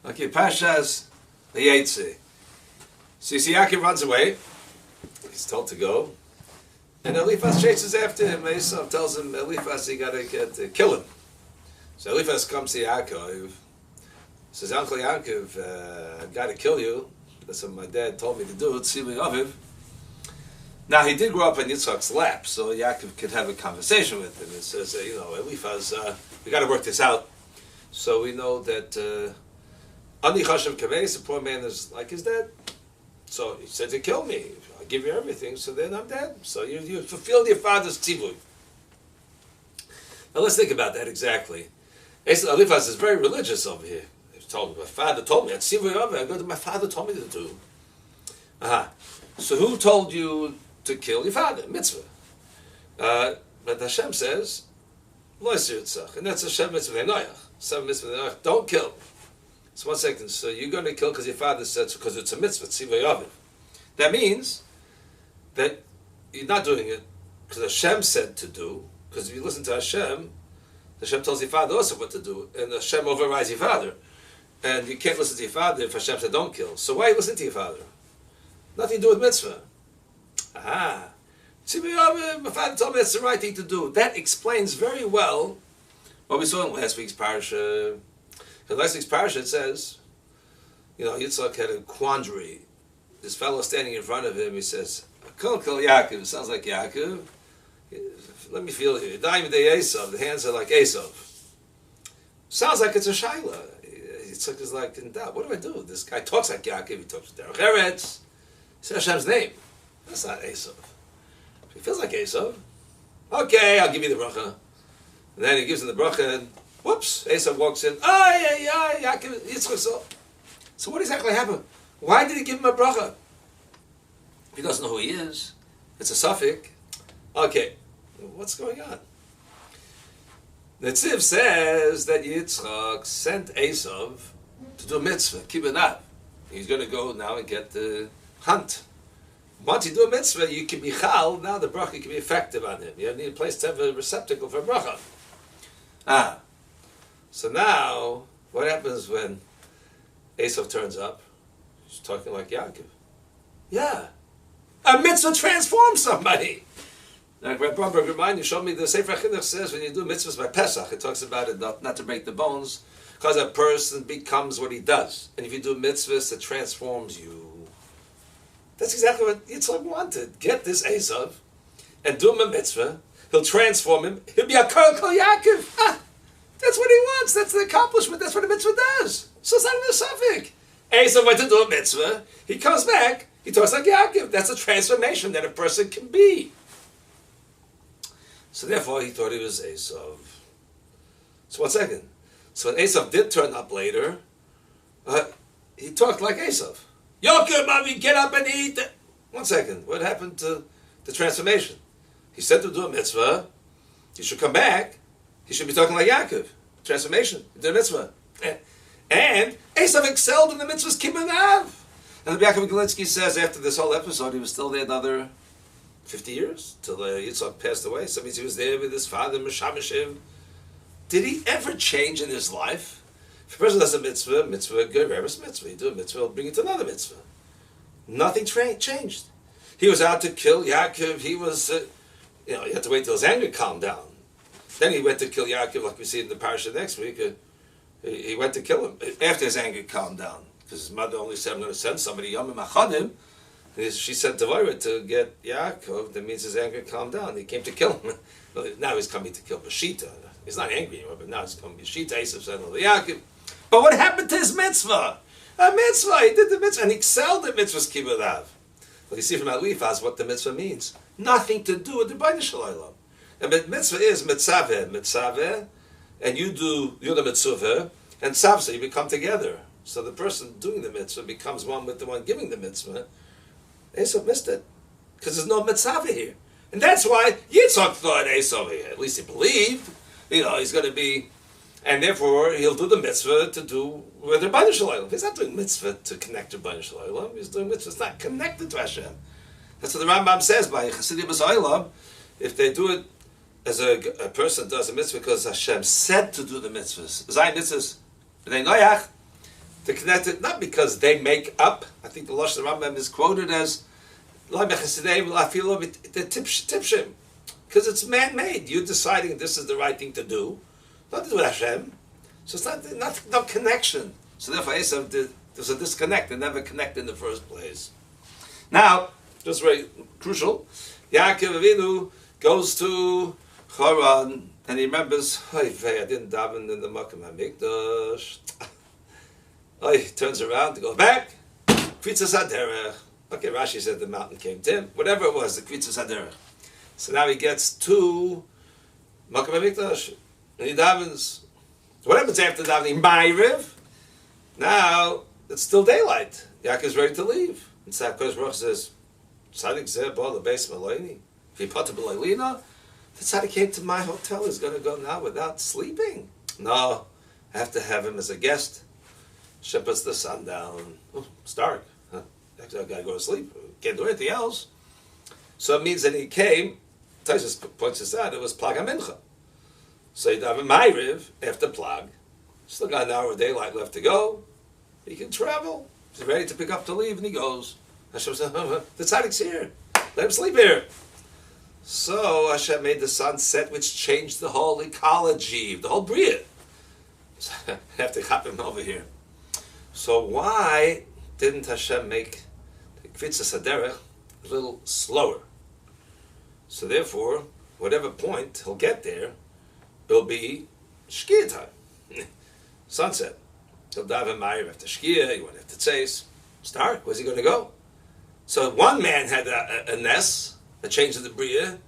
Okay, Pashas Vayetseh. So you see, Yaakov runs away. He's told to go, and Eliphaz chases after him. Esau tells him, Eliphaz, you got to kill him. So Eliphaz comes to Yaakov, says, Uncle Yaakov, I've got to kill you. That's what my dad told me to do. It's Tzivui Aviv. Now, he did grow up in Yitzchak's lap, so Yaakov could have a conversation with him. It says, Eliphaz, we got to work this out. So we know that Ani Chashav Kaves, the poor man is like his dad. So he said to kill me. I'll give you everything, so then I'm dead. So you fulfilled your father's tzivui. Now let's think about that exactly. Eliphaz is very religious over here. He told me, my father told me, tzivui over. I go to my father told me to do. So who told you to kill your father? Mitzvah. But Hashem says, Lo Yisir, and that's Hashem mitzvah Noach. 7 mitzvah Noach. Don't kill. So 1 second. So you're going to kill because your father said so, because it's a mitzvah, tzivui aviv. That means that you're not doing it because Hashem said to do. Because if you listen to Hashem tells your father also what to do, and Hashem overrides your father. And you can't listen to your father if Hashem said don't kill. So why you listen to your father? Nothing to do with mitzvah. Tzivui aviv. My father told me that's the right thing to do. That explains very well what we saw in last week's parasha. In last week's parasha it says, Yitzchak had a quandary. This fellow standing in front of him, he says, Kol Yaakov, sounds like Yaakov. Let me feel here. The hands are like Esav. Sounds like it's a shaila. Yitzchak is like in doubt. What do I do? This guy talks like Yaakov, he talks with Derech Eretz. He says Hashem's name. That's not Esav. He feels like Esav. Okay, I'll give you the bracha. And then he gives him the bracha, and whoops, Esav walks in. Yaakov, Yitzchak. So what exactly happened? Why did he give him a bracha? He doesn't know who he is. It's a suffix. Okay, what's going on? Netziv says that Yitzchak sent Esav to do a mitzvah, kibbutz. He's going to go now and get the hunt. Once you do a mitzvah, you can be chal. Now the bracha can be effective on him. You need a place to have a receptacle for a bracha. So now, what happens when Esav turns up? He's talking like Yaakov. Yeah. A mitzvah transforms somebody. Now, Rabbi Bromberg remind you, showed me the Sefer Chinuch says when you do mitzvahs by Pesach, it talks about it not to break the bones, because a person becomes what he does. And if you do mitzvahs, it transforms you. That's exactly what Yitzchak wanted. Get this Esav and do him a mitzvah. He'll transform him. He'll be a Kol Yaakov. That's what he wants. That's the accomplishment. That's what a mitzvah does. So it's not even a suffix. Esav went to do a mitzvah. He comes back. He talks like Yaakov. That's a transformation that a person can be. So therefore, he thought he was Esav. So 1 second. So when Esav did turn up later, he talked like Esav. Yaakov, mommy, get up and eat. 1 second. What happened to the transformation? He said to do a mitzvah. He should come back. He should be talking like Yaakov. Transformation. He did a mitzvah. And Esav excelled in the mitzvahs kibbutz av. And the Yaakov Galinsky says after this whole episode, he was still there another 50 years till Yitzchak passed away. So that means he was there with his father, Meshameshiv. Did he ever change in his life? If a person does a mitzvah, good, Rebbe's mitzvah. You do a mitzvah, he'll bring it to another mitzvah. Nothing changed. He was out to kill Yaakov. He was, he had to wait till his anger calmed down. Then he went to kill Yaakov, like we see in the parasha next week. He went to kill him after his anger calmed down. Because his mother only said, I'm going to send somebody, Yomim Achadim. She sent Devorah to get Yaakov. That means his anger calmed down. He came to kill him. Now he's coming to kill Bashita. He's not angry anymore, but now he's coming to Bashita. Esav said, Yaakov. But what happened to his mitzvah? A mitzvah. He did the mitzvah and he excelled at mitzvahs kibbutz av. Well, you see from Eliphaz what the mitzvah means. Nothing to do with the Rebbeinu Shalom. And mitzvah is mitzaveh, and you do the mitzvah, and tzaveh, you become together. So the person doing the mitzvah becomes one with the one giving the mitzvah. Esav missed it, because there's no mitzvah here. And that's why Yitzchak thought Esav here. At least he believed, he's going to be, and therefore he'll do the mitzvah to do with the Rebbeinu Shalom. He's not doing mitzvah to connect to Rebbeinu Shalom. He's doing mitzvah. It's not connected to Hashem. That's what the Rambam says by Chassidim B'Zoylam. If they do it as a person does a mitzvah because Hashem said to do the mitzvahs. Zayin mitzvahs, b'nei noyach. They're connected not because they make up. I think the Lashon Rambam is quoted as the tipshim, because it's man-made. You're deciding this is the right thing to do, not to do with Hashem. So it's no connection. So therefore, Esav there's a disconnect. They never connect in the first place. Now, just very crucial, Yaakov Avinu goes to Haran and he remembers, I didn't daven in the Makom HaMikdash. He turns around to go back. Kvitzas HaDerech. Okay, Rashi said the mountain came to him. Whatever it was, the Kvitzas HaDerech. So now he gets to Makom HaMikdash and he davens. What happens after davening? Ma'ariv. Now it's still daylight. Yaakov's ready to leave. And Kodesh Baruch says, "Tzadik zeh bo lebeis Maloni. If he put b'leilina, the tzaddik came to my hotel. He's going to go now without sleeping. No, I have to have him as a guest. She puts the sun down. Oh, it's dark. Actually, I've got to go to sleep. Can't do anything else. So it means that he came. Taisus points this out. It was Plag HaMincha. So he davened Ma'ariv after Plag. Still got an hour of daylight left to go. He can travel. He's ready to pick up to leave, and he goes. Hashem says, the tzaddik's here. Let him sleep here. So Hashem made the sun set, which changed the whole ecology, the whole bria. So I have to hop him over here. So why didn't Hashem make the Kvitzas HaDerech a little slower? So therefore, whatever point he'll get there, it'll be Shkia time. Sunset. He'll daven Ma'ariv after Shkia, he won't have to tzeis. It's dark, where's he going to go? So one man had a ness, a change of the bria,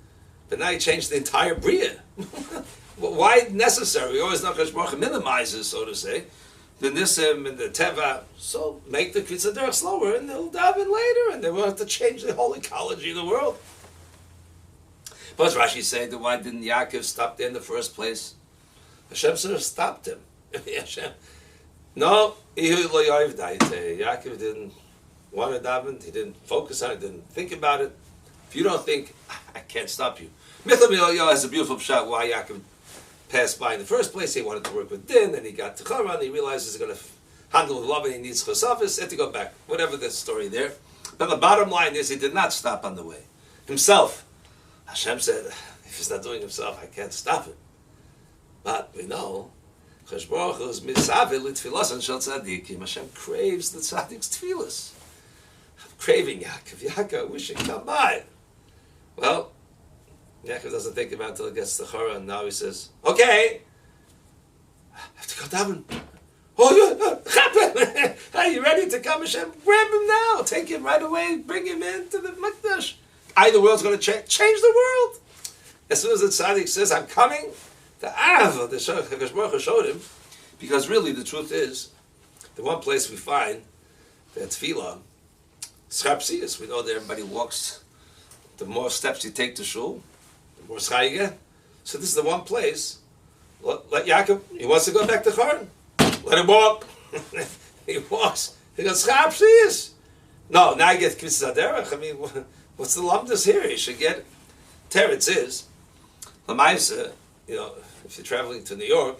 but now he changed the entire bria. Why necessary? We always know Kodesh Baruch Hu minimizes, so to say, the Nisim and the Teva. So make the Kvitzas HaDerech slower, and they'll daven later, and they won't have to change the whole ecology of the world. But as Rashi said, then why didn't Yaakov stop there in the first place? Hashem should have stopped him. Hashem. No, Yaakov didn't want to daven. He didn't focus on it. Didn't think about it. If you don't think, I can't stop you. Michal has a beautiful pshat why Yaakov passed by in the first place. He wanted to work with Din, and he got to Haran. He realized he's going to handle with love, and he needs chosafis. He had to go back. Whatever the story there. But the bottom line is, he did not stop on the way himself. Hashem said, if he's not doing himself, I can't stop it. But we know, Hashem craves the tzaddik's tefillas. I'm craving Yaakov. Yaakov, I wish he'd come by. Well, Yaakov doesn't think about it until he gets to Chora, and now he says, okay, I have to go daven. Oh, are you ready to come, Hashem? Grab him now. Take him right away. Bring him into the Mikdash. Either the world's going to change the world. As soon as the tzaddik says, I'm coming, the Av, the Kodesh Baruch Hu showed him, because really the truth is, the one place we find that tefillah, Schapsias, we know that everybody walks, the more steps you take to shul, the more schar you get. So this is the one place, let Yaakov, he wants to go back to Haran, let him walk. He walks, he goes, Schapsias. No, now you get Kvitzas HaDerech. I mean, what's the lumdus here? You should get Teretz is Vayetseh. You know, if you're traveling to New York,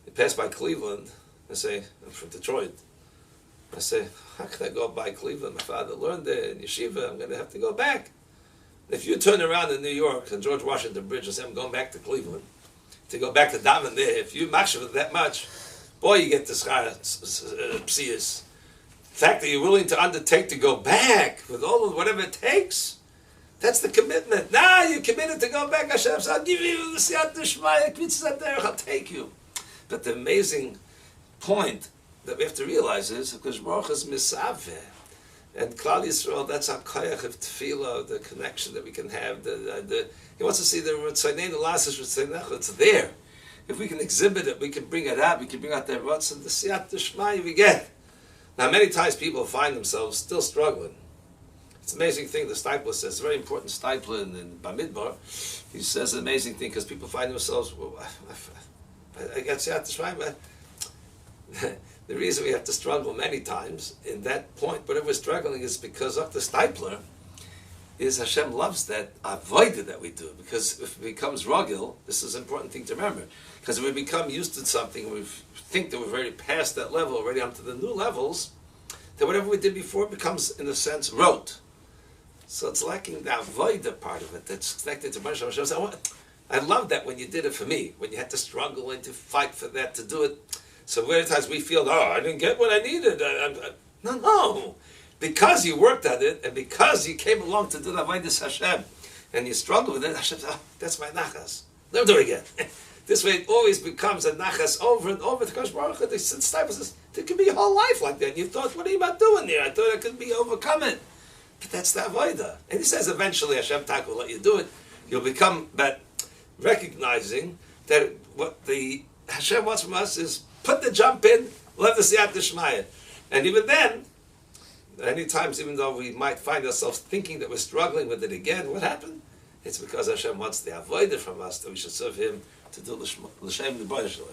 you pass by Cleveland. I say, I'm from Detroit. I say, how can I go by Cleveland? My father learned there in yeshiva. I'm going to have to go back. If you turn around in New York on George Washington Bridge and say, I'm going back to Cleveland, to go back to daven there, if you machshav that much, boy, you get this psias. The fact that you're willing to undertake to go back with all of whatever it takes, that's the commitment. Now you're committed to go back. Hashem says, I'll give you the siyat d'shmaya, Kvitzas HaDerech, I'll take you. But the amazing point that we have to realize is, because Baruch is misaveh, and Klal Yisrael, that's our koyach of tefillah, the connection that we can have. He wants to see the Ritzanein Elasis Ritzanecha. It's there. If we can exhibit it, we can bring it out. We can bring out the Ritz and the siyat d'shmaya we get. Now, many times people find themselves still struggling. It's an amazing thing. The Stipler says, it's a very important Stipler in Bamidbar. He says an amazing thing because people find themselves, well, I got siyat d'shmaya, but the reason we have to struggle many times in that point, whatever we're struggling, is because of the Stipler. is Hashem loves that avodah that we do, because if it becomes ragil, this is an important thing to remember, because if we become used to something, we think that we've already passed that level, already onto the new levels, then whatever we did before becomes, in a sense, rote. So it's lacking the avodah part of it that's connected to Hashem. I love that when you did it for me, when you had to struggle and to fight for that, to do it. So many times we feel, I didn't get what I needed. No. Because you worked at it, and because you came along to do the avodas Hashem, and you struggle with it, Hashem says, that's my nachas. Never do it again. This way it always becomes a nachas over and over. The Baruch Hu, says, there could be your whole life like that. And you thought, what are you about doing there? I thought I could be overcome it. But that's the avodah. And he says eventually Hashem Tak will let you do it. You'll become that recognizing that what the Hashem wants from us is put the jump in, let the siyat d'shmaya. And even then, many times, even though we might find ourselves thinking that we're struggling with it again, what happened? It's because Hashem wants the avodah from us, that we should serve Him to do l'shem l'bayis shalom.